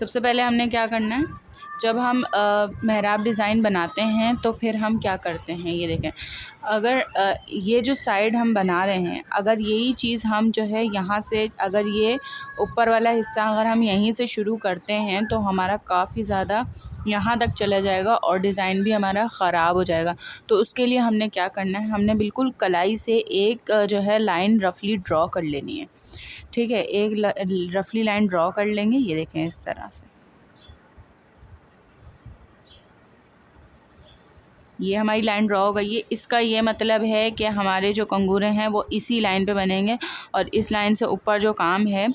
सबसे पहले हमने क्या करना है, जब हम मेहराब डिज़ाइन बनाते हैं तो फिर हम क्या करते हैं, ये देखें, अगर ये जो साइड हम बना रहे हैं, अगर यही चीज़ हम जो है यहाँ से, अगर ये ऊपर वाला हिस्सा अगर हम यहीं से शुरू करते हैं तो हमारा काफ़ी ज़्यादा यहाँ तक चला जाएगा और डिज़ाइन भी हमारा ख़राब हो जाएगा। तो उसके लिए हमने क्या करना है, हमने बिल्कुल कलाई से एक जो है लाइन रफली ड्रॉ कर लेनी है। ठीक है, एक रफली लाइन ड्रॉ कर लेंगे, ये देखें इस तरह से। ये हमारी लाइन ड्रॉ हो गई है। इसका ये मतलब है कि हमारे जो कंगूरे हैं वो इसी लाइन पे बनेंगे और इस लाइन से ऊपर जो काम है,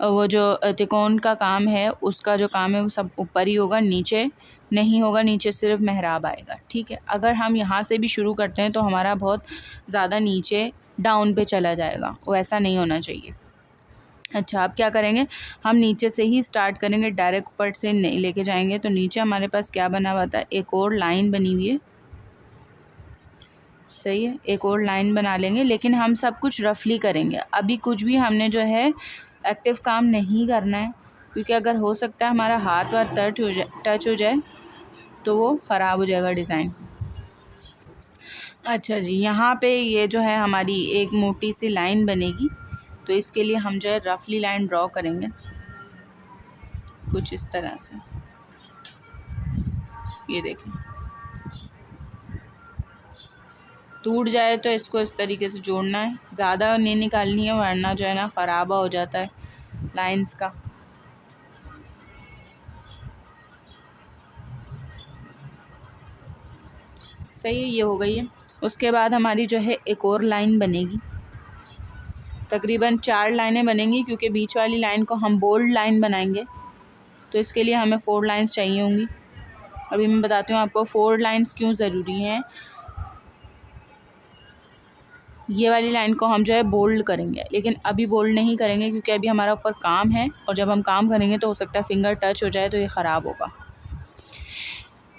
वो जो तिकोन का काम है, उसका जो काम है वो सब ऊपर ही होगा, नीचे नहीं होगा, नीचे सिर्फ मेहराब आएगा। ठीक है, अगर हम यहाँ से भी शुरू करते हैं तो हमारा बहुत ज़्यादा नीचे डाउन पे चला जाएगा, वैसा नहीं होना चाहिए। अच्छा, अब क्या करेंगे, हम नीचे से ही स्टार्ट करेंगे, डायरेक्ट ऊपर से नहीं लेके जाएंगे। तो नीचे हमारे पास क्या बना हुआ था, एक और लाइन बनी हुई है, सही है, एक और लाइन बना लेंगे, लेकिन हम सब कुछ रफली करेंगे। अभी कुछ भी हमने जो है एक्टिव काम नहीं करना है, क्योंकि अगर हो सकता है हमारा हाथ वाथ टच हो जाए तो वो ख़राब हो जाएगा डिज़ाइन। अच्छा जी, यहाँ पे ये जो है हमारी एक मोटी सी लाइन बनेगी, तो इसके लिए हम जो है रफली लाइन ड्रॉ करेंगे कुछ इस तरह से। ये देखें, टूट जाए तो इसको इस तरीके से जोड़ना है, ज़्यादा नहीं निकालनी है वरना जो है ना ख़राब हो जाता है लाइंस का। सही है, ये हो गई है। उसके बाद हमारी जो है एक और लाइन बनेगी, तकरीबन 4 लाइनें बनेंगी, क्योंकि बीच वाली लाइन को हम बोल्ड लाइन बनाएंगे, तो इसके लिए हमें 4 लाइंस चाहिए होंगी। अभी मैं बताती हूँ आपको 4 लाइंस क्यों ज़रूरी हैं। ये वाली लाइन को हम जो है बोल्ड करेंगे, लेकिन अभी बोल्ड नहीं करेंगे क्योंकि अभी हमारा ऊपर काम है, और जब हम काम करेंगे तो हो सकता है फिंगर टच हो जाए तो ये ख़राब होगा।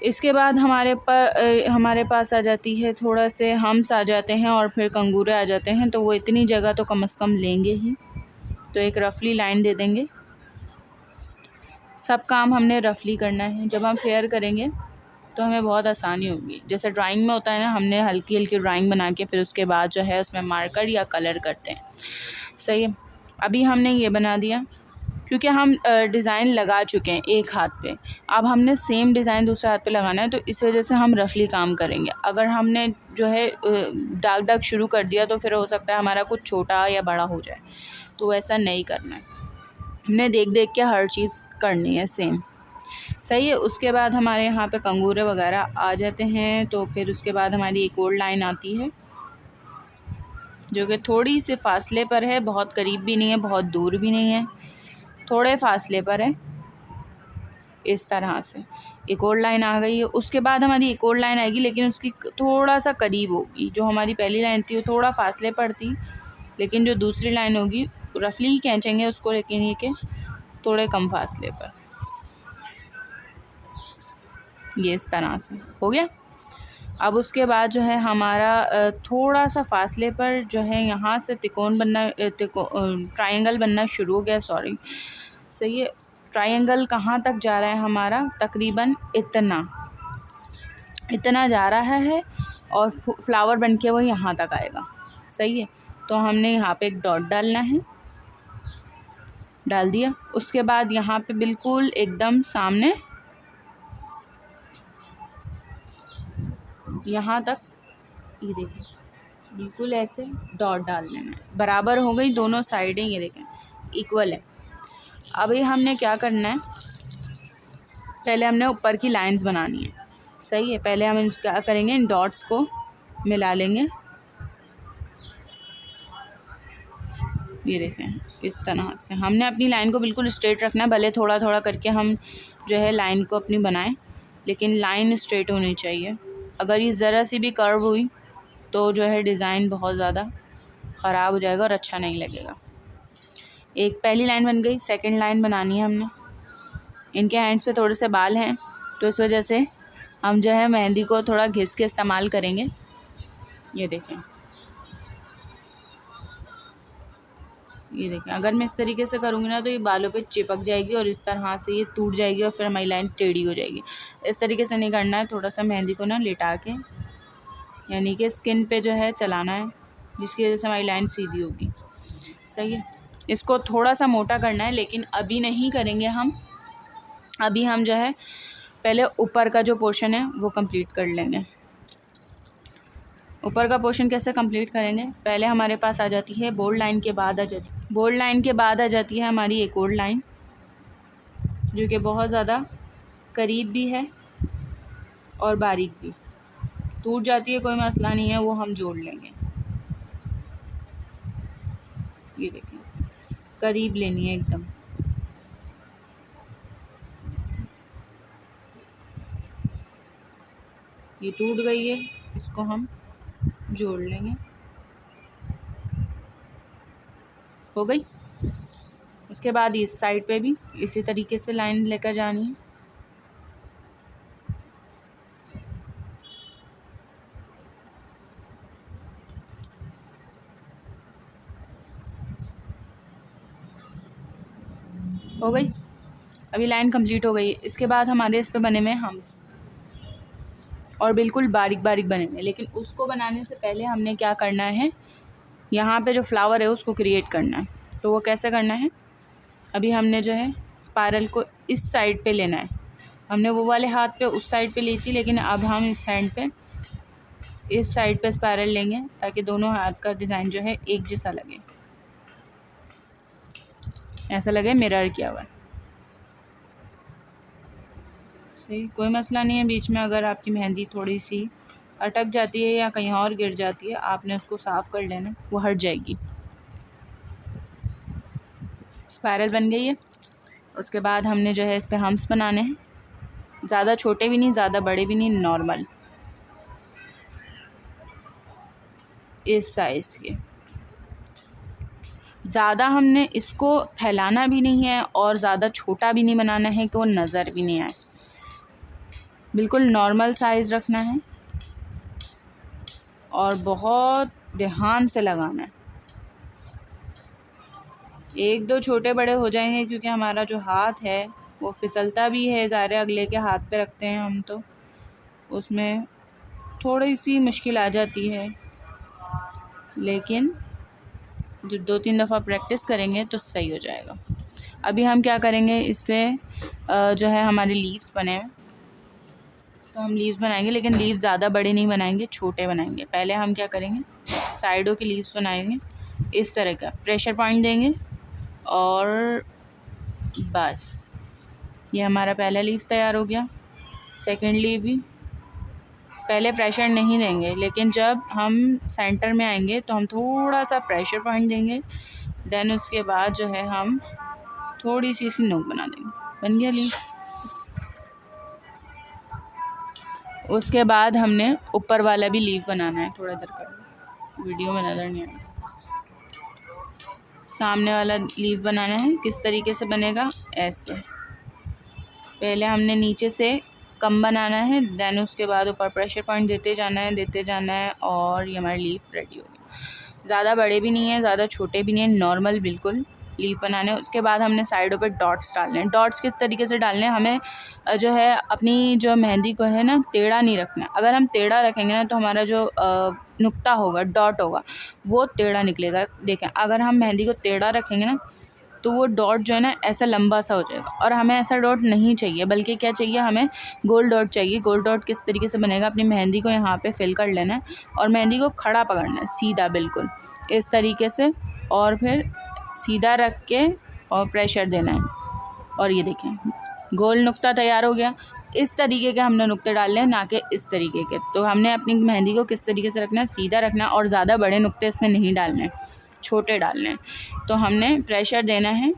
इसके बाद हमारे पास आ जाती है, थोड़ा से हम्स आ जाते हैं और फिर कंगूरे आ जाते हैं, तो वो इतनी जगह तो कम से कम लेंगे ही, तो एक रफली लाइन दे देंगे। सब काम हमने रफली करना है, जब हम फेयर करेंगे तो हमें बहुत आसानी होगी। जैसे ड्राइंग में होता है ना, हमने हल्की हल्की ड्राइंग बना के फिर उसके बाद जो है उसमें मार्कर या कलर करते हैं। सही है, अभी हमने ये बना दिया, क्योंकि हम डिज़ाइन लगा चुके हैं एक हाथ पे, अब हमने सेम डिज़ाइन दूसरे हाथ पे लगाना है, तो इस वजह से हम रफली काम करेंगे। अगर हमने जो है दाग दाग शुरू कर दिया तो फिर हो सकता है हमारा कुछ छोटा या बड़ा हो जाए, तो वैसा नहीं करना है, हमने देख देख के हर चीज़ करनी है सेम। सही है, उसके बाद हमारे यहाँ पे कंगूरे वगैरह आ जाते हैं, तो फिर उसके बाद हमारी एक और लाइन आती है जो कि थोड़ी सी फासले पर है, बहुत करीब भी नहीं है बहुत दूर भी नहीं है, थोड़े फासले पर है। इस तरह से एक और लाइन आ गई है। उसके बाद हमारी एक और लाइन आएगी, लेकिन उसकी थोड़ा सा करीब होगी। जो हमारी पहली लाइन थी वो थोड़ा फासले पर थी, लेकिन जो दूसरी लाइन होगी रफली ही खींचेंगे उसको, लेकिन ये कि थोड़े कम फासले पर। ये इस तरह से हो गया। अब उसके बाद जो है हमारा थोड़ा सा फासले पर जो है यहाँ से ट्रायंगल बनना शुरू हो गया, सॉरी, सही है। ट्रायंगल कहाँ तक जा रहा है हमारा, तकरीबन इतना जा रहा है, और फ्लावर बन के वो यहाँ तक आएगा। सही है, तो हमने यहाँ पे एक डॉट डालना है, डाल दिया। उसके बाद यहाँ पे बिल्कुल एकदम सामने यहाँ तक, ये देखें, बिल्कुल ऐसे डॉट डाल लेना है, बराबर हो गई दोनों साइडें, ये देखें इक्वल है। अभी हमने क्या करना है, पहले हमने ऊपर की लाइंस बनानी है। सही है, पहले हम क्या करेंगे, इन डॉट्स को मिला लेंगे, ये देखें इस तरह से। हमने अपनी लाइन को बिल्कुल स्ट्रेट रखना है, भले थोड़ा थोड़ा करके हम जो है लाइन को अपनी बनाएं, लेकिन लाइन स्ट्रेट होनी चाहिए। अगर ये ज़रा सी भी कर्व हुई तो जो है डिज़ाइन बहुत ज़्यादा ख़राब हो जाएगा और अच्छा नहीं लगेगा। एक पहली लाइन बन गई, सेकंड लाइन बनानी है हमने। इनके हैंड्स पे थोड़े से बाल हैं, तो इस वजह से हम जो है मेहंदी को थोड़ा घिस के इस्तेमाल करेंगे। ये देखें, ये देखें, अगर मैं इस तरीके से करूँगी ना तो ये बालों पे चिपक जाएगी और इस तरह से ये टूट जाएगी और फिर हमारी लाइन टेढ़ी हो जाएगी। इस तरीके से नहीं करना है, थोड़ा सा मेहंदी को ना लिटा के यानी कि स्किन पे जो है चलाना है, जिसकी वजह से हमारी लाइन सीधी होगी। सही है। इसको थोड़ा सा मोटा करना है, लेकिन अभी नहीं करेंगे हम। अभी हम जो है पहले ऊपर का जो पोर्शन है वो कंप्लीट कर लेंगे। ऊपर का पोर्शन कैसे कंप्लीट करेंगे, पहले हमारे पास आ जाती है बोल्ड लाइन के बाद आ जाती है हमारी एक और लाइन, जो कि बहुत ज़्यादा करीब भी है और बारीक भी। टूट जाती है कोई मसला नहीं है, वो हम जोड़ लेंगे। ये देखिए, करीब लेनी है एकदम। ये टूट गई है, इसको हम जोड़ लेंगे। हो गई। उसके बाद इस साइड पे भी इसी तरीके से लाइन लेकर जानी है। हो गई। अभी लाइन कंप्लीट हो गई है। इसके बाद हमारे इस पे बने हुए हम्स और बिल्कुल बारीक बारीक बने हुए, लेकिन उसको बनाने से पहले हमने क्या करना है, यहाँ पे जो फ्लावर है उसको क्रिएट करना है। तो वो कैसे करना है, अभी हमने जो है स्पायरल को इस साइड पे लेना है। हमने वो वाले हाथ पे उस साइड पे ली थी, लेकिन अब हम इस हैंड पे इस साइड पे स्पायरल लेंगे ताकि दोनों हाथ का डिज़ाइन जो है एक जैसा लगे, ऐसा लगे मिरर किया हुआ है। सही, कोई मसला नहीं है। बीच में अगर आपकी मेहंदी थोड़ी सी अटक जाती है या कहीं और गिर जाती है, आपने उसको साफ़ कर लेना, वो हट जाएगी। स्पायरल बन गई है। उसके बाद हमने जो है इस पे हम्स बनाने हैं, ज़्यादा छोटे भी नहीं, ज़्यादा बड़े भी नहीं, नॉर्मल इस साइज़ के। ज़्यादा हमने इसको फैलाना भी नहीं है और ज़्यादा छोटा भी नहीं बनाना है कि वो नज़र भी नहीं आए। बिल्कुल नॉर्मल साइज़ रखना है और बहुत ध्यान से लगाना है। एक दो छोटे बड़े हो जाएंगे क्योंकि हमारा जो हाथ है वो फिसलता भी है, ज़ाहिर है अगले के हाथ पे रखते हैं हम, तो उसमें थोड़ी सी मुश्किल आ जाती है, लेकिन जब 2-3 दफ़ा प्रैक्टिस करेंगे तो सही हो जाएगा। अभी हम क्या करेंगे, इस पर जो है हमारे लीव्स बने हैं, तो हम लीव्स बनाएंगे, लेकिन लीव्स ज़्यादा बड़े नहीं बनाएंगे, छोटे बनाएंगे। पहले हम क्या करेंगे, साइडों के लीव्स बनाएंगे, इस तरह का प्रेशर पॉइंट देंगे और बस ये हमारा पहला लीव तैयार हो गया। सेकंड लीव भी पहले प्रेशर नहीं देंगे, लेकिन जब हम सेंटर में आएंगे तो हम थोड़ा सा प्रेशर पॉइंट देंगे, देन उसके बाद जो है हम थोड़ी सी इसकी नोक बना देंगे। बन गया लीव। उसके बाद हमने ऊपर वाला भी लीव बनाना है। थोड़ा इधर कर, वीडियो में नज़र नहीं आएगा। सामने वाला लीव बनाना है। किस तरीके से बनेगा, ऐसे पहले हमने नीचे से कम बनाना है, देन उसके बाद ऊपर प्रेशर पॉइंट देते जाना है और ये हमारा लीफ रेडी हो गया। ज़्यादा बड़े भी नहीं है, ज़्यादा छोटे भी नहीं है, नॉर्मल बिल्कुल लीफ बनाने हैं। उसके बाद हमने साइडों पे डॉट्स डालने हैं। डॉट्स किस तरीके से डालने हैं, हमें जो है अपनी जो मेहंदी को है ना टेढ़ा नहीं रखना है। अगर हम टेढ़ा रखेंगे ना तो हमारा जो नुक्ता होगा, डॉट होगा, वो टेढ़ा निकलेगा। देखें, अगर हम मेहंदी को टेढ़ा रखेंगे ना तो वो डॉट जो है ना ऐसा लंबा सा हो जाएगा, और हमें ऐसा डॉट नहीं चाहिए, बल्कि क्या चाहिए, हमें गोल डॉट चाहिए। गोल डॉट किस तरीके से बनेगा, अपनी मेहंदी को यहाँ पे फिल कर लेना है और मेहंदी को खड़ा पकड़ना है, सीधा बिल्कुल इस तरीके से, और फिर सीधा रख के और प्रेशर देना है। और ये देखें, गोल नुक्ता तैयार हो गया। इस तरीके के हमने नुक्ते डालने हैं, ना कि इस तरीके के। तो हमने अपनी मेहंदी को किस तरीके से रखना है, सीधा रखना है, और ज़्यादा बड़े नुक्ते इसमें नहीं डालने हैं, छोटे डालने हैं। तो हमने प्रेशर देना है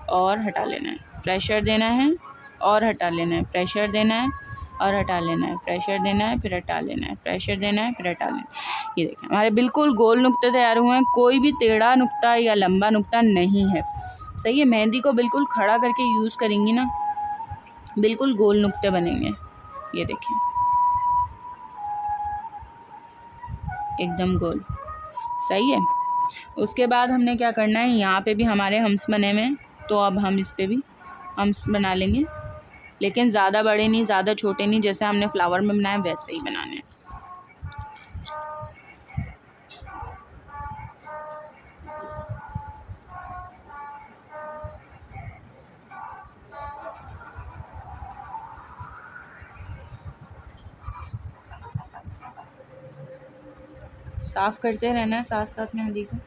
और हटा लेना है, प्रेशर देना है और हटा लेना है, प्रेशर देना है और हटा लेना है, प्रेशर देना है फिर हटा लेना है, प्रेशर देना है फिर हटा लेना है। ये देखें, हमारे बिल्कुल गोल नुक्ते तैयार हुए हैं, कोई भी टेढ़ा नुक्ता या लंबा नुक्ता नहीं है। सही है। मेहंदी को बिल्कुल खड़ा करके यूज़ करेंगी ना, बिल्कुल गोल नुक्ते बनेंगे। ये देखें, एकदम गोल। सही है। उसके बाद हमने क्या करना है, यहाँ पे भी हमारे हम्स बने हुए हैं, तो अब हम इस पे भी हम्स बना लेंगे, लेकिन ज़्यादा बड़े नहीं, ज़्यादा छोटे नहीं, जैसे हमने फ्लावर में बनाया वैसे ही बनाने हैं। साफ़ करते रहना है साथ साथ मेहंदी को।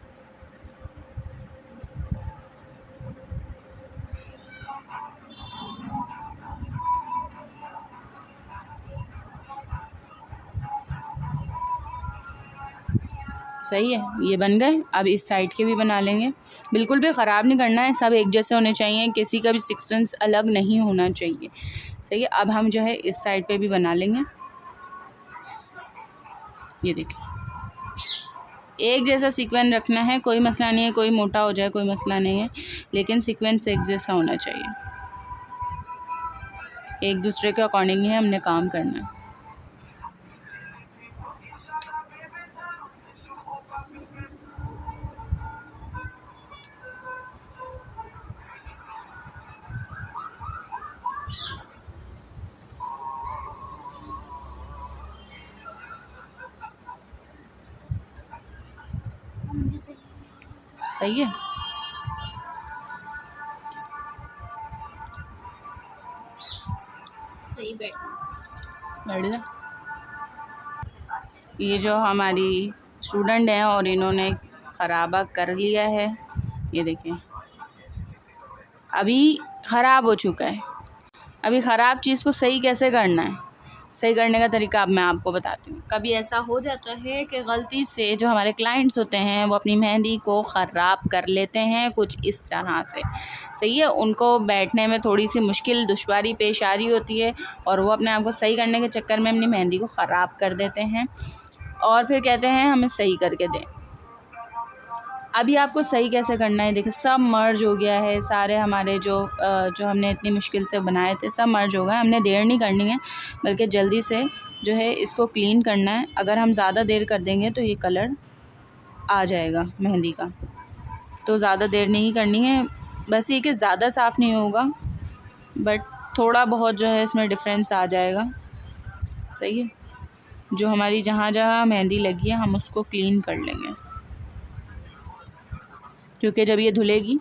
सही है, ये बन गए। अब इस साइड के भी बना लेंगे। बिल्कुल भी ख़राब नहीं करना है, सब एक जैसे होने चाहिए, किसी का भी सीक्वेंस अलग नहीं होना चाहिए। सही है। अब हम जो है इस साइड पे भी बना लेंगे। ये देखिए, एक जैसा सीक्वेंस रखना है, कोई मसला नहीं है, कोई मोटा हो जाए कोई मसला नहीं है, लेकिन सीक्वेंस एक जैसा होना चाहिए। एक दूसरे के अकॉर्डिंग ही हमने काम करना है। सही है। सही बढ़िया। ये जो हमारी स्टूडेंट हैं और इन्होंने ख़राबा कर लिया है, ये देखिए अभी ख़राब हो चुका है। अभी ख़राब चीज़ को सही कैसे करना है, सही करने का तरीका अब मैं आपको बताती हूँ। कभी ऐसा हो जाता है कि गलती से जो हमारे क्लाइंट्स होते हैं वो अपनी मेहंदी को ख़राब कर लेते हैं कुछ इस तरह से। सही है, उनको बैठने में थोड़ी सी मुश्किल दुश्वारी पेश आ रही होती है और वो अपने आप को सही करने के चक्कर में अपनी मेहंदी को ख़राब कर देते हैं और फिर कहते हैं हमें सही करके दें। अभी आपको सही कैसे करना है, देखिए सब मर्ज हो गया है, सारे हमारे जो हमने इतनी मुश्किल से बनाए थे सब मर्ज हो गए। हमने देर नहीं करनी है, बल्कि जल्दी से जो है इसको क्लीन करना है। अगर हम ज़्यादा देर कर देंगे तो ये कलर आ जाएगा मेहंदी का, तो ज़्यादा देर नहीं करनी है। बस ये कि ज़्यादा साफ़ नहीं होगा, बट थोड़ा बहुत जो है इसमें डिफरेंस आ जाएगा। सही है, जो हमारी जहाँ जहाँ मेहंदी लगी है हम उसको क्लीन कर लेंगे, क्योंकि जब ये धुलेगी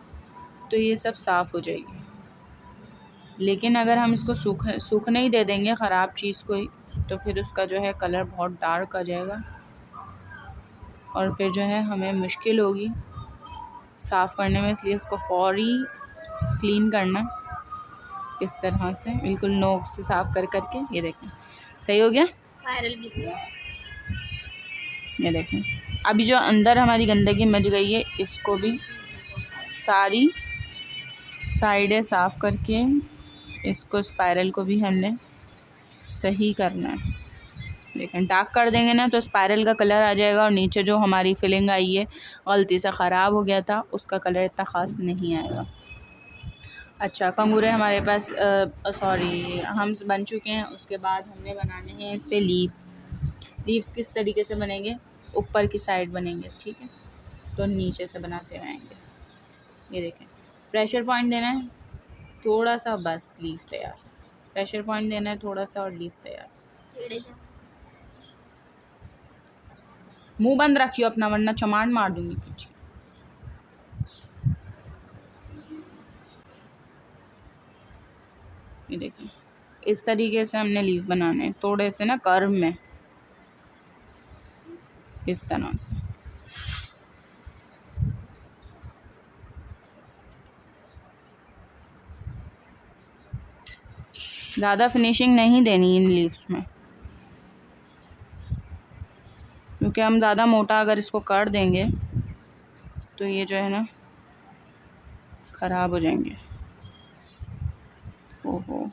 तो ये सब साफ़ हो जाएगी। लेकिन अगर हम इसको सूखने ही दे देंगे ख़राब चीज़ को ही, तो फिर उसका जो है कलर बहुत डार्क आ जाएगा और फिर जो है हमें मुश्किल होगी साफ़ करने में। इसलिए इसको फौरी क्लीन करना इस तरह से, बिल्कुल नोक से साफ़ कर करके। ये देखें सही हो गया। वायरल भी सही। ये देखें, अभी जो अंदर हमारी गंदगी मच गई है इसको भी सारी साइडें साफ़ करके इसको स्पाइरल को भी हमने सही करना है। लेकिन डार्क कर देंगे ना तो स्पाइरल का कलर आ जाएगा और नीचे जो हमारी फिलिंग आई है गलती से ख़राब हो गया था उसका कलर इतना ख़ास नहीं आएगा। अच्छा, कंगूरे हमारे पास सॉरी हम्स बन चुके हैं। उसके बाद हमने बनाने हैं इस पर लीव्स किस तरीके से बनेंगे, ऊपर की साइड बनेंगे, ठीक है, तो नीचे से बनाते रहेंगे। ये देखें, प्रेशर पॉइंट देना है थोड़ा सा, बस लीफ तैयार। प्रेशर पॉइंट देना है थोड़ा सा और लीफ तैयार। मुंह बंद रखियो अपना, वरना चमाट मार दूंगी पीछे। ये देखिए, इस तरीके से हमने लीफ बनाने हैं, थोड़े से ना कर्व में, इस तरह से। ज़्यादा फिनिशिंग नहीं देनी इन लीव्स में, क्योंकि हम ज़्यादा मोटा अगर इसको कर देंगे तो ये जो है ना ख़राब हो जाएंगे। ओहो,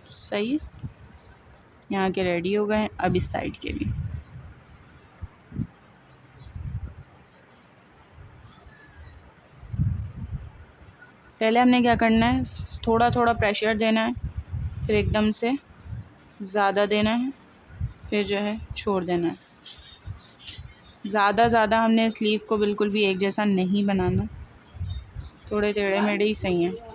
सही है। यहाँ के रेडी हो गए, अब इस साइड के भी। पहले हमने क्या करना है, थोड़ा थोड़ा प्रेशर देना है, फिर एकदम से ज़्यादा देना है, फिर जो है छोड़ देना है। ज़्यादा हमने स्लीव को बिल्कुल भी एक जैसा नहीं बनाना, थोड़े टेढ़े मेढ़े ही सही हैं।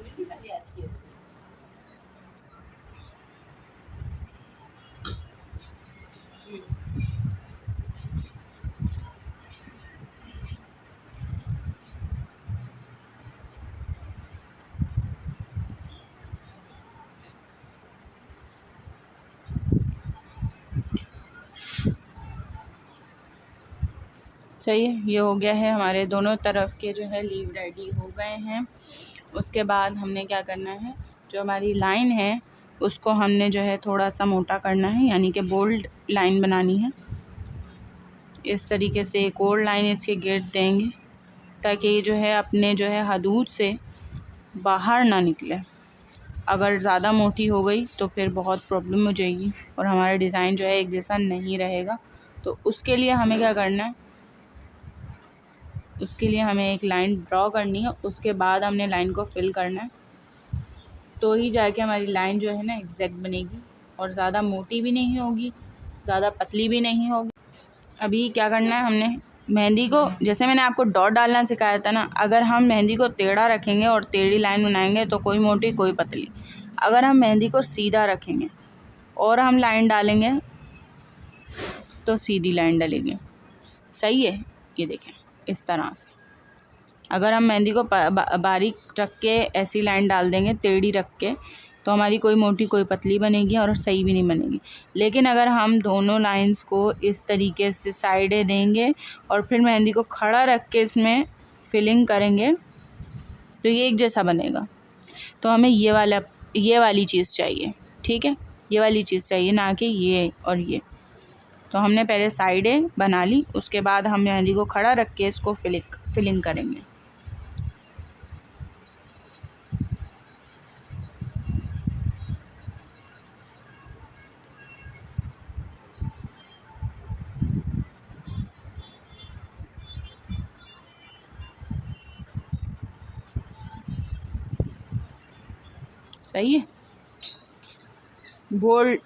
सही है, ये हो गया है, हमारे दोनों तरफ के जो है लीव रेडी हो गए हैं। उसके बाद हमने क्या करना है, जो हमारी लाइन है उसको हमने जो है थोड़ा सा मोटा करना है, यानी कि बोल्ड लाइन बनानी है। इस तरीके से एक और लाइन इसके गिर्द देंगे ताकि ये जो है अपने जो है हदूद से बाहर ना निकले। अगर ज़्यादा मोटी हो गई तो फिर बहुत प्रॉब्लम हो जाएगी और हमारा डिज़ाइन जो है एक जैसा नहीं रहेगा। तो उसके लिए हमें क्या करना है, उसके लिए हमें एक लाइन ड्रॉ करनी है, उसके बाद हमने लाइन को फिल करना है, तो ही जाके हमारी लाइन जो है ना एग्जैक्ट बनेगी और ज़्यादा मोटी भी नहीं होगी, ज़्यादा पतली भी नहीं होगी। अभी क्या करना है, हमने मेहंदी को, जैसे मैंने आपको डॉट डालना सिखाया था ना, अगर हम मेहंदी को टेढ़ा रखेंगे और टेढ़ी लाइन बनाएंगे तो कोई मोटी कोई पतली। अगर हम मेहंदी को सीधा रखेंगे और हम लाइन डालेंगे तो सीधी लाइन डलेगी। सही है, ये देखें इस तरह से। अगर हम मेहंदी को बारीक रख के ऐसी लाइन डाल देंगे टेढ़ी रख के तो हमारी कोई मोटी कोई पतली बनेगी और सही भी नहीं बनेगी। लेकिन अगर हम दोनों लाइंस को इस तरीके से साइडें देंगे और फिर मेहंदी को खड़ा रख के इसमें फिलिंग करेंगे तो ये एक जैसा बनेगा। तो हमें ये वाली चीज़ चाहिए, ठीक है, ये वाली चीज़ चाहिए, ना कि ये और ये। तो हमने पहले साइडें बना ली, उसके बाद हम मेहंदी को खड़ा रख के इसको फिलिंग करेंगे। सही है, बोल्ड,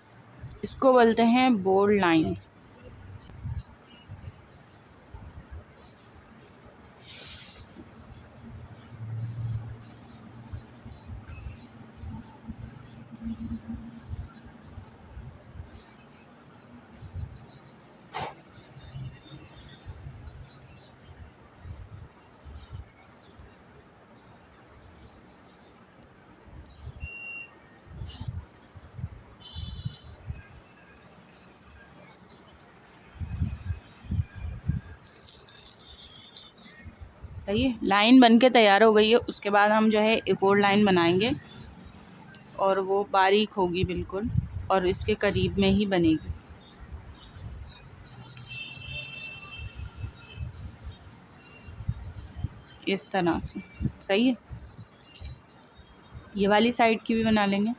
इसको बोलते हैं बोल्ड लाइंस। सही है, लाइन बन के तैयार हो गई है। उसके बाद हम जो है एक और लाइन बनाएंगे और वो बारीक होगी बिल्कुल और इसके करीब में ही बनेगी। इस तरह से। सही है, ये वाली साइड की भी बना लेंगे।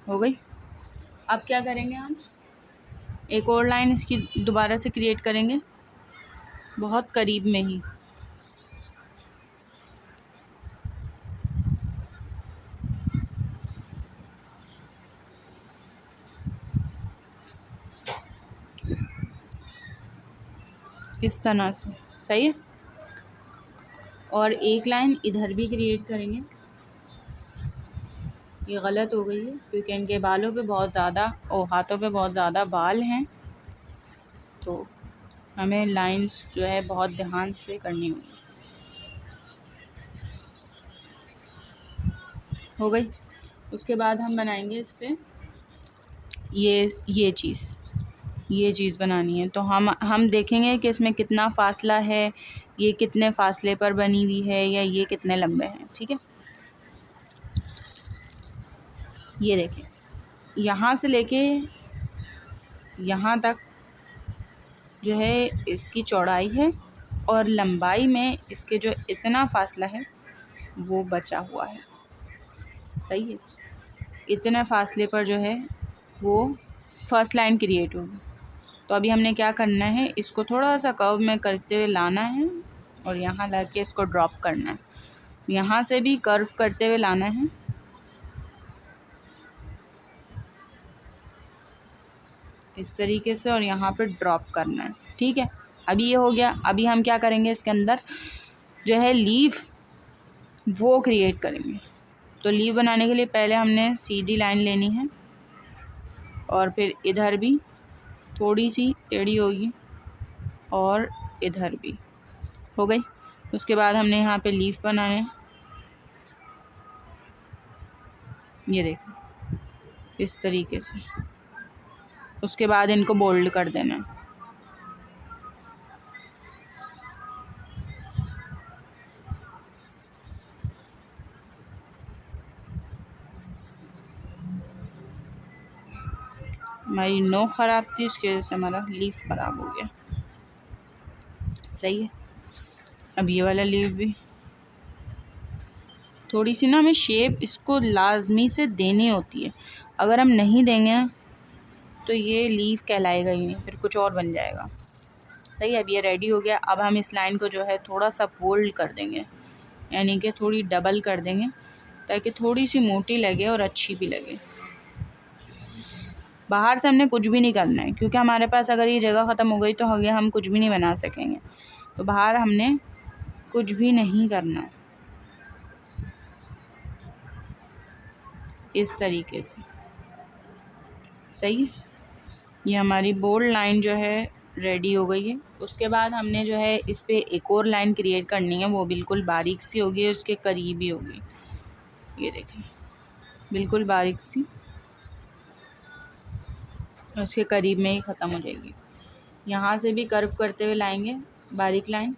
हो गई। अब क्या करेंगे, हम एक और लाइन इसकी दोबारा से क्रिएट करेंगे बहुत करीब में ही। इस तरह से। सही है, और एक लाइन इधर भी क्रिएट करेंगे। ये गलत हो गई है क्योंकि इनके बालों पे बहुत ज़्यादा और हाथों पे बहुत ज़्यादा बाल हैं, तो हमें लाइंस जो है बहुत ध्यान से करनी होगी। हो गई। उसके बाद हम बनाएंगे इस पर ये चीज़ बनानी है। तो हम देखेंगे कि इसमें कितना फ़ासला है, ये कितने फ़ासले पर बनी हुई है या ये कितने लंबे हैं। ठीक है, ये देखें, यहाँ से लेके यहाँ तक जो है इसकी चौड़ाई है और लंबाई में इसके जो इतना फ़ासला है वो बचा हुआ है। सही है, इतने फ़ासले पर जो है वो फर्स्ट लाइन क्रिएट होगी। तो अभी हमने क्या करना है, इसको थोड़ा सा कर्व में करते हुए लाना है और यहाँ ला के इसको ड्रॉप करना है। यहाँ से भी कर्व करते हुए लाना है इस तरीके से, और यहाँ पे ड्रॉप करना है। ठीक है, अभी ये हो गया। अभी हम क्या करेंगे, इसके अंदर जो है लीफ वो क्रिएट करेंगे। तो लीफ बनाने के लिए पहले हमने सीधी लाइन लेनी है, और फिर इधर भी थोड़ी सी टेढ़ी होगी, और इधर भी हो गई। उसके बाद हमने यहाँ पे लीफ बनाने हैं, ये देखो इस तरीके से। उसके बाद इनको बोल्ड कर देना है। हमारी नोक ख़राब थी, उसकी वजह से हमारा लीफ ख़राब हो गया। सही है। अब ये वाला लीफ भी थोड़ी सी ना, हमें शेप इसको लाजमी से देनी होती है। अगर हम नहीं देंगे ना तो ये लीफ कहलाएगा ही नहीं, फिर कुछ और बन जाएगा। सही है। अब ये रेडी हो गया। अब हम इस लाइन को जो है थोड़ा सा फोल्ड कर देंगे, यानी कि थोड़ी डबल कर देंगे, ताकि थोड़ी सी मोटी लगे और अच्छी भी लगे। बाहर से हमने कुछ भी नहीं करना है, क्योंकि हमारे पास अगर ये जगह ख़त्म हो गई तो आगे हम कुछ भी नहीं बना सकेंगे। तो बाहर हमने कुछ भी नहीं करना है, इस तरीके से। सही है। ये हमारी बोल्ड लाइन जो है रेडी हो गई है। उसके बाद हमने जो है इस पे एक और लाइन क्रिएट करनी है, वो बिल्कुल बारीक सी होगी, उसके करीब ही होगी। ये देखें, बिल्कुल बारीक सी, उसके करीब में ही ख़त्म हो जाएगी। यहाँ से भी कर्व करते हुए लाएंगे बारीक लाइन,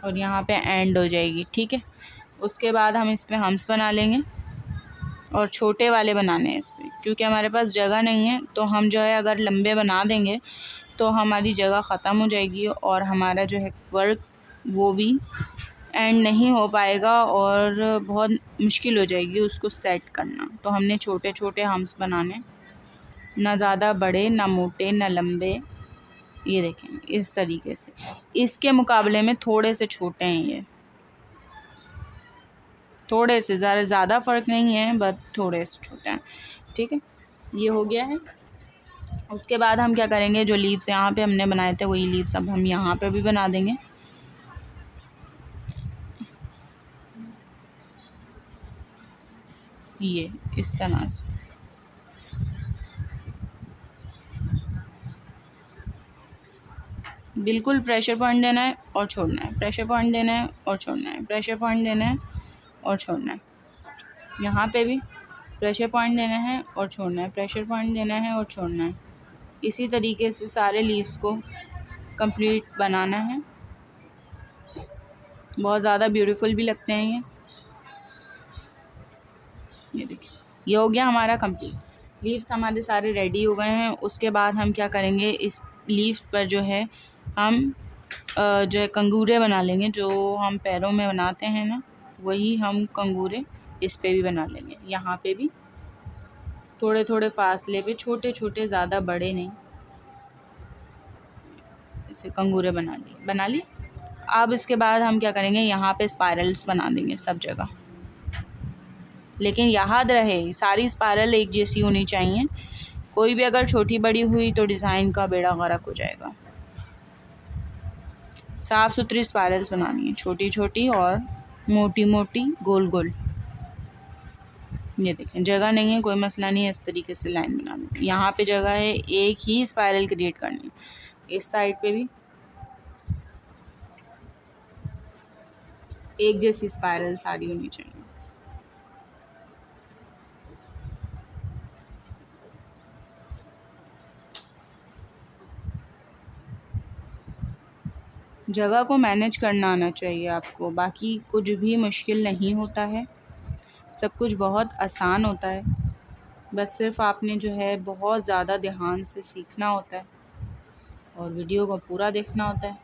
और यहाँ पे एंड हो जाएगी। ठीक है। उसके बाद हम इस पे हम्स बना लेंगे, और छोटे वाले बनाने हैं इस पर, क्योंकि हमारे पास जगह नहीं है। तो हम जो है अगर लंबे बना देंगे तो हमारी जगह ख़त्म हो जाएगी, और हमारा जो है वर्क वो भी एंड नहीं हो पाएगा, और बहुत मुश्किल हो जाएगी उसको सेट करना। तो हमने छोटे छोटे हम्स बनाने, ना ज़्यादा बड़े, ना मोटे, ना लंबे। ये देखें इस तरीके से। इसके मुकाबले में थोड़े से छोटे हैं ये, थोड़े से, ज़्यादा फ़र्क नहीं है, बट थोड़े से छोटे हैं। ठीक है, ये हो गया है। उसके बाद हम क्या करेंगे, जो लीव्स यहाँ पे हमने बनाए थे वही लीव्स अब हम यहाँ पे भी बना देंगे। ये इस तरह से। बिल्कुल प्रेशर पॉइंट देना है और छोड़ना है, प्रेशर पॉइंट देना है और छोड़ना है, प्रेशर पॉइंट देना है और छोड़ना है। यहाँ पे भी प्रेशर पॉइंट देना है और छोड़ना है, प्रेशर पॉइंट देना है और छोड़ना है। इसी तरीके से सारे लीव्स को कंप्लीट बनाना है। बहुत ज़्यादा ब्यूटीफुल भी लगते हैं ये देखिए, ये हो गया हमारा कंप्लीट। लीव्स हमारे सारे रेडी हो गए हैं। उसके बाद हम क्या करेंगे, इस लीव्स पर जो है हम जो है कंगूरे बना लेंगे, जो हम पैरों में बनाते हैं ना, वही हम कंगूरे इस पे भी बना लेंगे। यहाँ पे भी थोड़े थोड़े फासले पे, छोटे छोटे, ज़्यादा बड़े नहीं, ऐसे कंगूरे बना लिए। अब इसके बाद हम क्या करेंगे, यहाँ पे स्पाइरल्स बना देंगे सब जगह। लेकिन याद रहे सारी स्पाइरल एक जैसी होनी चाहिए, कोई भी अगर छोटी बड़ी हुई तो डिज़ाइन का बेड़ा गर्क हो जाएगा। साफ़ सुथरी स्पाइरल्स बनानी है, छोटी छोटी और मोटी मोटी, गोल गोल। ये देखें, जगह नहीं है कोई मसला नहीं है, इस तरीके से लाइन बना दें। यहाँ पे जगह है, एक ही स्पाइरल क्रिएट करनी है। इस साइड पे भी एक जैसी स्पाइरल सारी होनी चाहिए। जगह को मैनेज करना आना चाहिए आपको, बाकी कुछ भी मुश्किल नहीं होता है, सब कुछ बहुत आसान होता है। बस सिर्फ आपने जो है बहुत ज़्यादा ध्यान से सीखना होता है, और वीडियो को पूरा देखना होता है,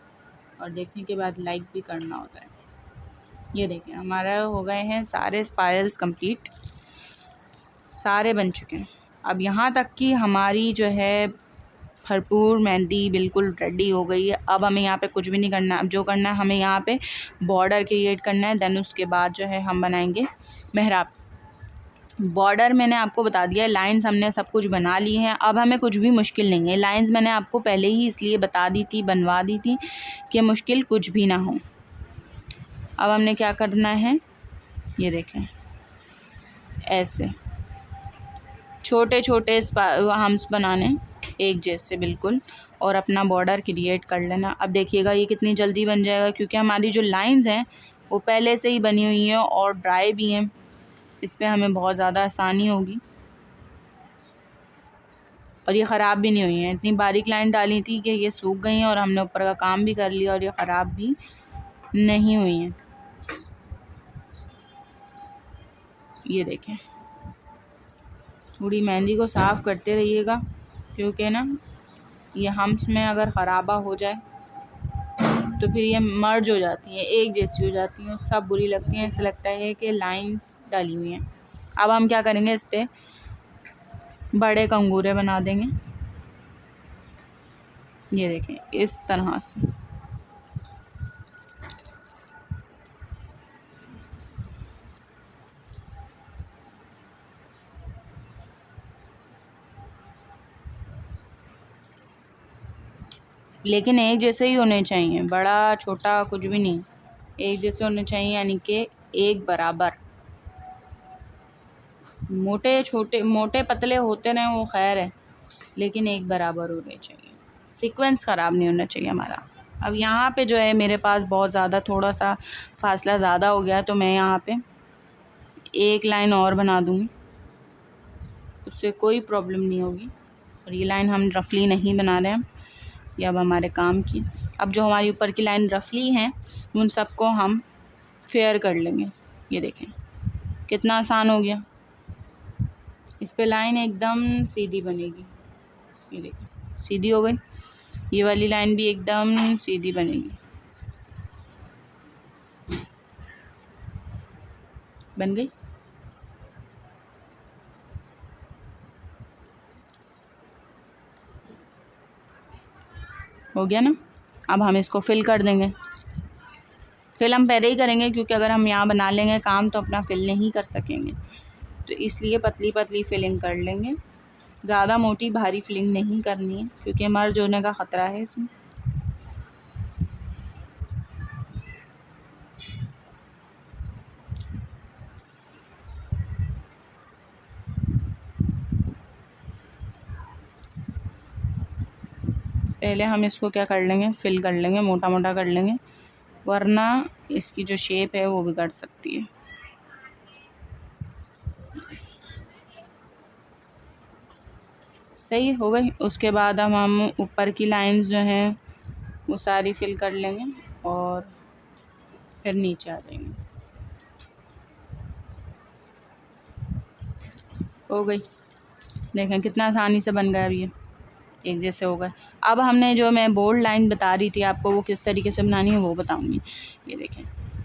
और देखने के बाद लाइक भी करना होता है। ये देखें, हमारा हो गए हैं सारे स्पाइरल्स कंप्लीट, सारे बन चुके हैं। अब यहाँ तक कि हमारी जो है भरपूर मेहंदी बिल्कुल रेडी हो गई है। अब हमें यहाँ पे कुछ भी नहीं करना है। अब जो करना है, हमें यहाँ पे बॉर्डर क्रिएट करना है। देन उसके बाद जो है हम बनाएंगे मेहराब। बॉर्डर मैंने आपको बता दिया है, लाइंस हमने सब कुछ बना ली हैं। अब हमें कुछ भी मुश्किल नहीं है, लाइंस मैंने आपको पहले ही इसलिए बता दी थी, बनवा दी थी कि मुश्किल कुछ भी ना हो। अब हमने क्या करना है, ये देखें ऐसे छोटे छोटे हम्स बनाने एक जैसे बिल्कुल, और अपना बॉर्डर क्रिएट कर लेना। अब देखिएगा ये कितनी जल्दी बन जाएगा, क्योंकि हमारी जो लाइंस हैं वो पहले से ही बनी हुई हैं और ड्राई भी हैं, इस पर हमें बहुत ज़्यादा आसानी होगी। और ये ख़राब भी नहीं हुई हैं, इतनी बारीक लाइन डाली थी कि ये सूख गई हैं और हमने ऊपर का काम भी कर लिया और ये ख़राब भी नहीं हुई हैं। ये देखें, थोड़ी मेहंदी को साफ़ करते रहिएगा, क्योंकि ना ये हम्स में अगर ख़राबा हो जाए तो फिर ये मर्ज हो जाती हैं, एक जैसी हो जाती हैं, सब बुरी लगती हैं, ऐसा लगता है कि लाइंस डाली हुई हैं। अब हम क्या करेंगे, इस पर बड़े कंगूरे बना देंगे। ये देखें इस तरह से। लेकिन एक जैसे ही होने चाहिए, बड़ा छोटा कुछ भी नहीं, एक जैसे होने चाहिए, यानी कि एक बराबर। मोटे छोटे मोटे पतले होते रहें वो खैर है, लेकिन एक बराबर होने चाहिए, सीक्वेंस ख़राब नहीं होना चाहिए हमारा। अब यहाँ पे जो है मेरे पास बहुत ज़्यादा थोड़ा सा फासला ज़्यादा हो गया, तो मैं यहाँ पे एक लाइन और बना दूँगी, उससे कोई प्रॉब्लम नहीं होगी। और ये लाइन हम रफली नहीं बना रहे हैं, ये अब हमारे काम की। अब जो हमारी ऊपर की लाइन रफली हैं उन सबको हम फेयर कर लेंगे। ये देखें कितना आसान हो गया, इस पे लाइन एकदम सीधी बनेगी। ये देखें सीधी हो गई, ये वाली लाइन भी एकदम सीधी बनेगी, बन गई। हो गया ना। अब हम इसको फिल कर देंगे। फिल हम पहले ही करेंगे, क्योंकि अगर हम यहाँ बना लेंगे काम तो अपना फिल नहीं कर सकेंगे, तो इसलिए पतली पतली फिलिंग कर लेंगे। ज़्यादा मोटी भारी फिलिंग नहीं करनी है, क्योंकि मर्ज होने का ख़तरा है इसमें। पहले हम इसको क्या कर लेंगे, फिल कर लेंगे, मोटा मोटा कर लेंगे, वरना इसकी जो शेप है वो बिगड़ सकती है। सही हो गई। उसके बाद हम ऊपर की लाइंस जो हैं वो सारी फिल कर लेंगे और फिर नीचे आ जाएंगे। हो गई, देखें कितना आसानी से बन गया। अब ये एक जैसे हो गए। अब हमने जो मैं बोल्ड लाइन बता रही थी आपको, वो किस तरीके से बनानी है वो बताऊंगी। ये देखें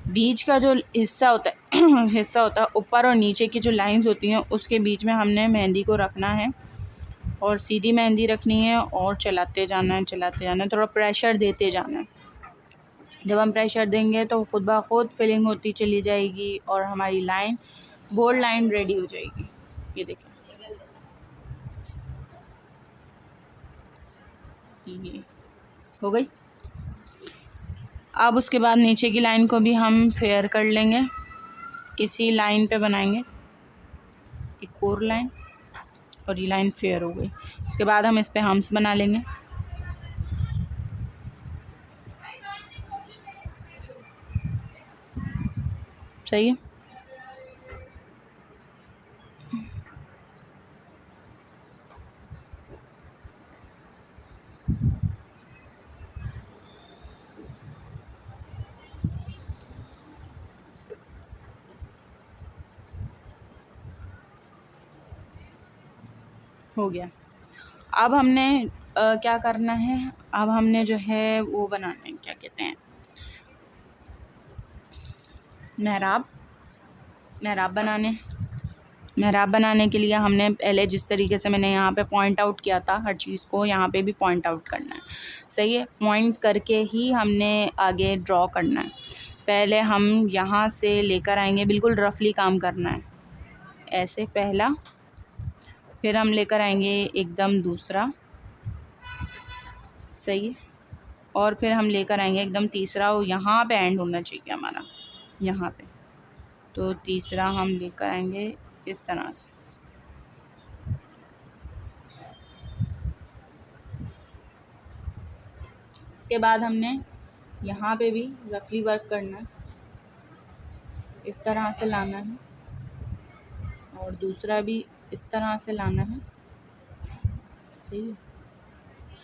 बीच का जो हिस्सा होता है हिस्सा होता है ऊपर और नीचे की जो लाइंस होती हैं उसके बीच में हमने मेहंदी को रखना है, और सीधी मेहंदी रखनी है और चलाते जाना है, थोड़ा प्रेशर देते जाना है। जब हम प्रेशर देंगे तो खुद ब खुद फिलिंग होती चली जाएगी और हमारी लाइन बोल्ड लाइन रेडी हो जाएगी। ये देखें ये हो गई। अब उसके बाद नीचे की लाइन को भी हम फेयर कर लेंगे, इसी लाइन पे बनाएंगे एक और लाइन, और ये लाइन फेयर हो गई। उसके बाद हम इस पे हम्स बना लेंगे। सही है। हो गया। अब हमने क्या करना है, अब हमने जो है वो बनाना है, क्या कहते हैं, मेहराब। मेहराब बनाने के लिए हमने पहले जिस तरीके से मैंने यहाँ पे पॉइंट आउट किया था हर चीज़ को, यहाँ पे भी पॉइंट आउट करना है। सही है, पॉइंट करके ही हमने आगे ड्रॉ करना है। पहले हम यहाँ से लेकर आएंगे, बिल्कुल रफली काम करना है, ऐसे पहला, फिर हम लेकर आएंगे एकदम दूसरा, सही है, और फिर हम लेकर आएंगे एकदम तीसरा, और यहाँ पे एंड होना चाहिए हमारा, यहाँ पे। तो तीसरा हम लेकर आएंगे इस तरह से। उसके बाद हमने यहाँ पे भी रफली वर्क करना है, इस तरह से लाना है, और दूसरा भी इस तरह से लाना है, सही है,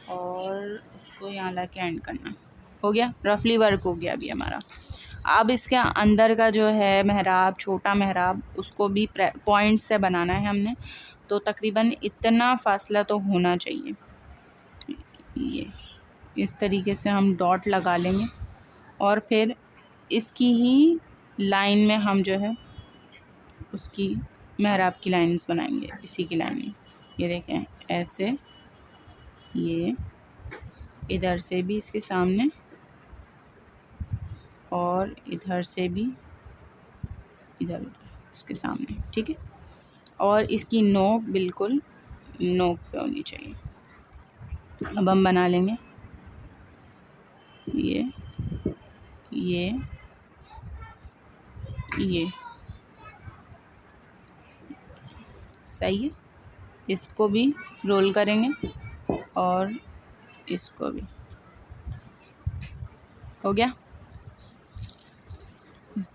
और उसको यहाँ ला के एंड करना। हो गया, रफली वर्क हो गया अभी हमारा। अब इसके अंदर का जो है मेहराब, छोटा मेहराब, उसको भी पॉइंट से बनाना है हमने। तो तकरीबन इतना फासला तो होना चाहिए, ये इस तरीके से हम डॉट लगा लेंगे, और फिर इसकी ही लाइन में हम जो है उसकी मेहराब की लाइंस बनाएंगे, इसी की लाइन। ये देखें ऐसे, ये इधर से भी इसके सामने, और इधर से भी इधर इसके सामने, ठीक है। और इसकी नोक बिल्कुल नोक पे होनी चाहिए। अब हम बना लेंगे ये सही है। इसको भी रोल करेंगे और इसको भी। हो गया।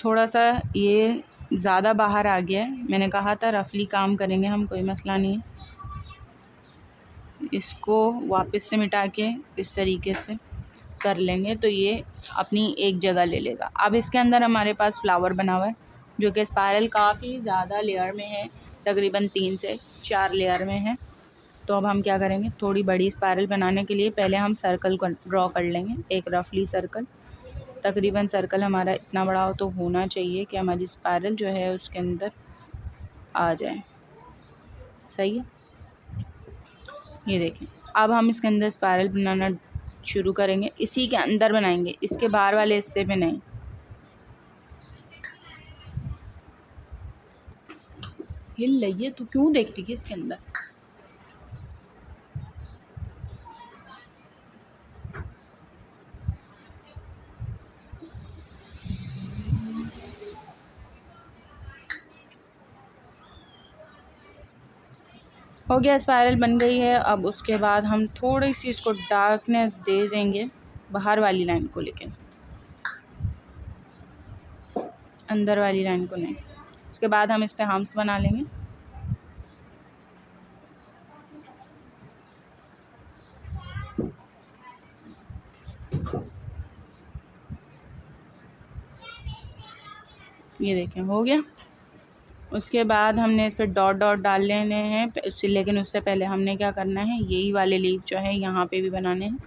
थोड़ा सा ये ज़्यादा बाहर आ गया है, मैंने कहा था रफली काम करेंगे हम, कोई मसला नहीं है। इसको वापस से मिटा के इस तरीके से कर लेंगे तो ये अपनी एक जगह ले लेगा। अब इसके अंदर हमारे पास फ्लावर बना हुआ है, जो कि स्पायरल काफ़ी ज़्यादा लेयर में है, तकरीबन 3 से 4 लेयर में है। तो अब हम क्या करेंगे, थोड़ी बड़ी स्पायरल बनाने के लिए पहले हम सर्कल को ड्रॉ कर लेंगे, एक रफली सर्कल। तकरीबन सर्कल हमारा इतना बड़ा तो होना चाहिए कि हमारी स्पायरल जो है उसके अंदर आ जाए, सही है। ये देखें, अब हम इसके अंदर स्पायरल बनाना शुरू करेंगे, इसी के अंदर बनाएंगे, इसके बाहर वाले हिस्से पे नहीं। हिल लइए, तू क्यों देख रही है इसके अंदर? हो गया, स्पायरल बन गई है। अब उसके बाद हम थोड़ी सी इसको डार्कनेस दे देंगे बाहर वाली लाइन को, लेकिन अंदर वाली लाइन को नहीं। उसके बाद हम इस पे हम्स बना लेंगे। ये देखें, हो गया। उसके बाद हमने इस पर डॉट डॉट डाल लेने हैं उससे, लेकिन उससे पहले हमने क्या करना है, यही वाले लीफ जो है यहाँ पे भी बनाने हैं।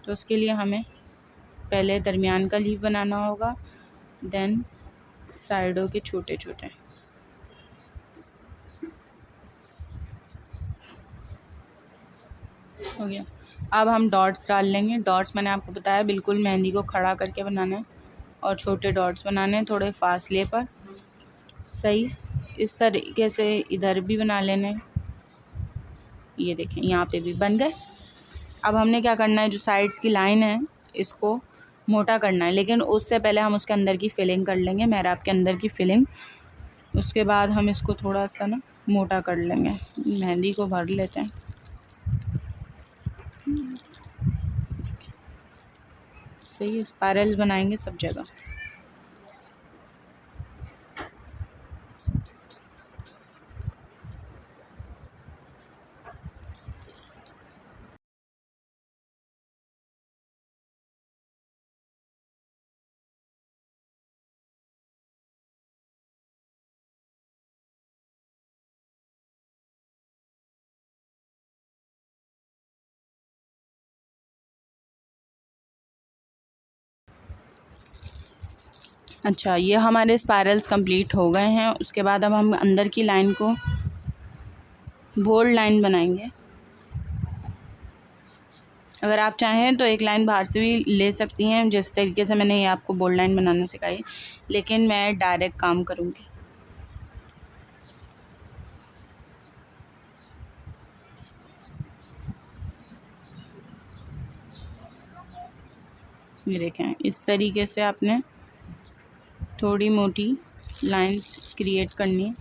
तो उसके लिए हमें पहले दरमियान का लीफ बनाना होगा, देन साइडों के छोटे छोटे। हो गया। अब हम डॉट्स डाल लेंगे। डॉट्स मैंने आपको बताया बिल्कुल मेहंदी को खड़ा करके बनाना है, और छोटे डॉट्स बनाने हैं थोड़े फासले पर, सही। इस तरीके से इधर भी बना लेने। ये देखें, यहाँ पे भी बन गए। अब हमने क्या करना है, जो साइड्स की लाइन है इसको मोटा करना है, लेकिन उससे पहले हम उसके अंदर की फिलिंग कर लेंगे, मेहराब के अंदर की फिलिंग। उसके बाद हम इसको थोड़ा सा ना मोटा कर लेंगे, मेहंदी को भर लेते हैं। सही, स्पायरल्स बनाएंगे सब जगह। अच्छा, ये हमारे स्पायरल्स कंप्लीट हो गए हैं। उसके बाद अब हम अंदर की लाइन को बोल्ड लाइन बनाएंगे। अगर आप चाहें तो एक लाइन बाहर से भी ले सकती हैं, जिस तरीके से मैंने ये आपको बोल्ड लाइन बनाना सिखाई, लेकिन मैं डायरेक्ट काम करूँगी। ये देखें, इस तरीके से आपने थोड़ी मोटी लाइंस क्रिएट करनी है।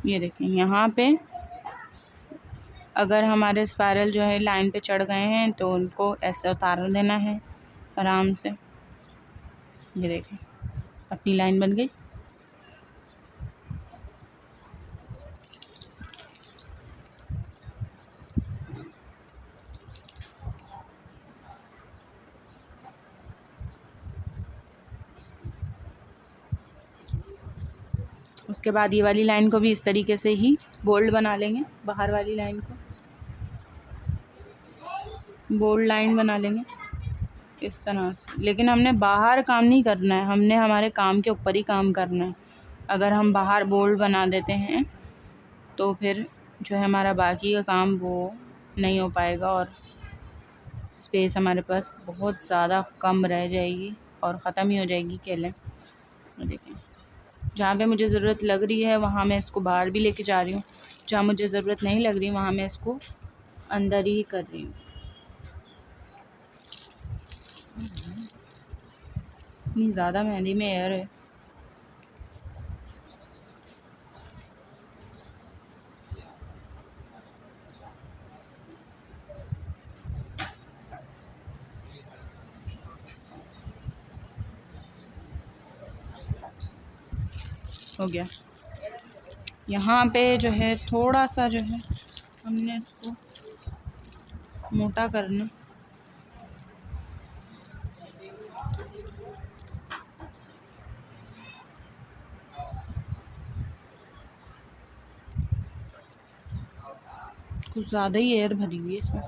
ये देखें, यहाँ पे अगर हमारे स्पाइरल जो है लाइन पे चढ़ गए हैं तो उनको ऐसे उतार देना है आराम से। ये देखें, अपनी लाइन बन गई। उसके बाद ये वाली लाइन को भी इस तरीके से ही बोल्ड बना लेंगे, बाहर वाली लाइन को बोल्ड लाइन बना लेंगे इस तरह से। लेकिन हमने बाहर काम नहीं करना है, हमने हमारे काम के ऊपर ही काम करना है। अगर हम बाहर बोल्ड बना देते हैं तो फिर जो है हमारा बाकी का काम वो नहीं हो पाएगा और स्पेस हमारे पास बहुत ज़्यादा कम रह जाएगी और ख़त्म ही हो जाएगी केले। देखें, जहाँ पे मुझे ज़रूरत लग रही है वहाँ मैं इसको बाहर भी लेके जा रही हूँ, जहाँ मुझे ज़रूरत नहीं लग रही वहाँ मैं इसको अंदर ही कर रही हूँ। इतनी ज़्यादा मेहंदी में एयर है। हो गया। यहाँ पे जो है थोड़ा सा जो है हमने इसको मोटा करना। कुछ ज़्यादा ही एयर भरी हुई है इसमें।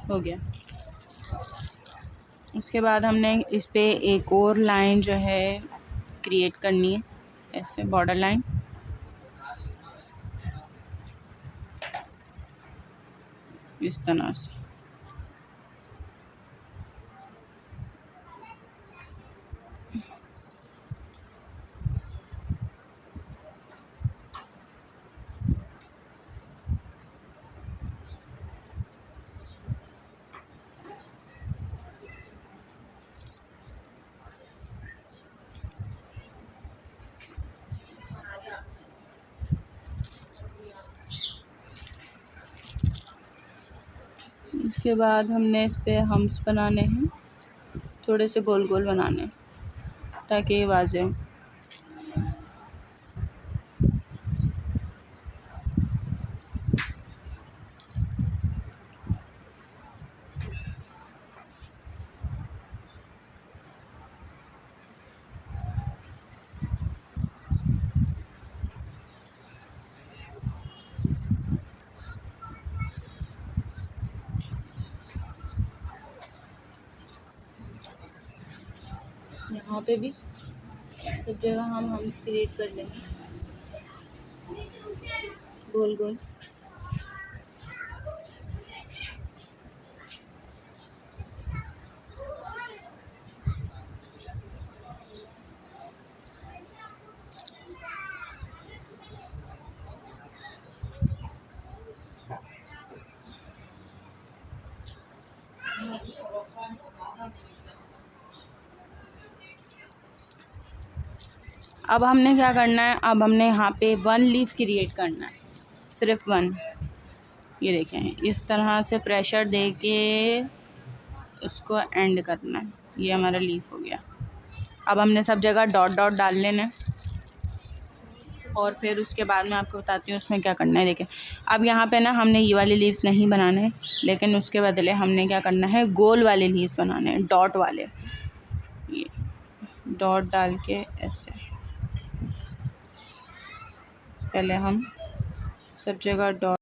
हो गया। उसके बाद हमने इस पे एक और लाइन जो है क्रिएट करनी है, ऐसे बॉर्डर लाइन। इस तरह से उसके बाद हमने इस पे हम्स बनाने हैं, थोड़े से गोल गोल बनाने हैं ताकि ये वाज़ेह हो। यहाँ पे भी सब जगह हम हम्स क्रिएट कर लेंगे गोल गोल। अब हमने क्या करना है, अब हमने यहाँ पे 1 लीफ क्रिएट करना है, सिर्फ 1। ये देखें, इस तरह से प्रेशर दे के उसको एंड करना है। ये हमारा लीफ हो गया। अब हमने सब जगह डॉट डॉट डाल लेना है और फिर उसके बाद मैं आपको बताती हूँ उसमें क्या करना है। देखें, अब यहाँ पे ना हमने ये वाले लीव्स नहीं बनाने हैं, लेकिन उसके बदले हमने क्या करना है, गोल वाले लीव्स बनाने हैं, डॉट वाले। ये डॉट डाल के ऐसे पहले हम सब जगह डॉट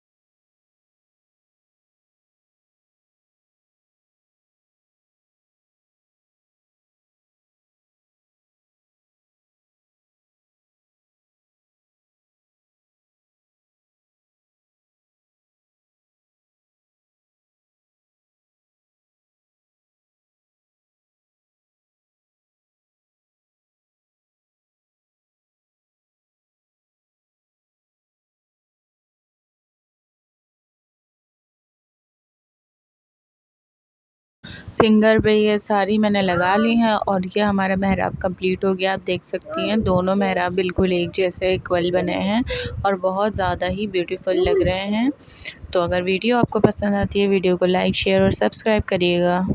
फिंगर पे ये सारी मैंने लगा ली हैं और ये हमारा मेहराब कंप्लीट हो गया। आप देख सकती हैं दोनों मेहराब बिल्कुल एक जैसे इक्वल बने हैं और बहुत ज़्यादा ही ब्यूटीफुल लग रहे हैं। तो अगर वीडियो आपको पसंद आती है वीडियो को लाइक शेयर और सब्सक्राइब करिएगा।